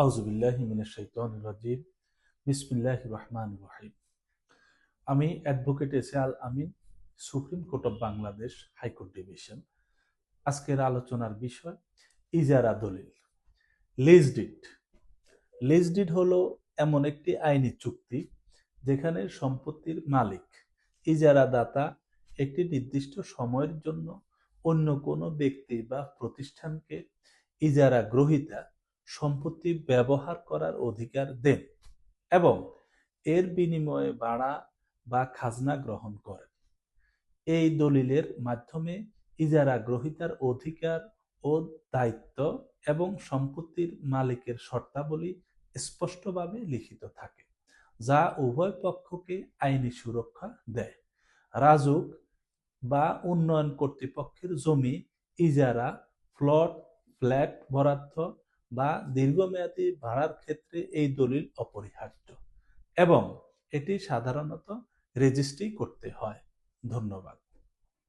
আউযুবিল্লাহি মিনাশ শাইতানির রাজিম। বিসমিল্লাহির রহমানির রহিম। আমি অ্যাডভোকেট এসে আল আমিন, supreme court of Bangladesh high court division. আজকের আলোচনার বিষয় ইজারা দলিল। Lease did. লিজ ডিড হলো এমন একটি আইনি চুক্তি যেখানে সম্পত্তির মালিক ইজারাদাতা একটি নির্দিষ্ট সময়ের জন্য অন্য কোনো ব্যক্তি বা প্রতিষ্ঠানকে ইজারা গ্রহীতা সম্পত্তি ব্যবহার করার অধিকার দেন এবং এর বিনিময়ে ভাড়া বা খাজনা গ্রহণ করেন। এই দলিলের মাধ্যমে ইজারা গ্রহীতার অধিকার ও দায়িত্ব এবং সম্পত্তির মালিকের শর্তাবলী স্পষ্টভাবে লিখিত থাকে, যা উভয় পক্ষকে আইনি সুরক্ষা দেয়। রাজুক বা উন্নয়ন কর্তৃপক্ষের জমি ইজারা, ফ্ল্যাট বরাদ্দ বা দীর্ঘমেয়াদী ভাড়ার ক্ষেত্রে এই দলিল অপরিহার্য এবং এটি সাধারণত রেজিস্ট্রি করতে হয়। ধন্যবাদ।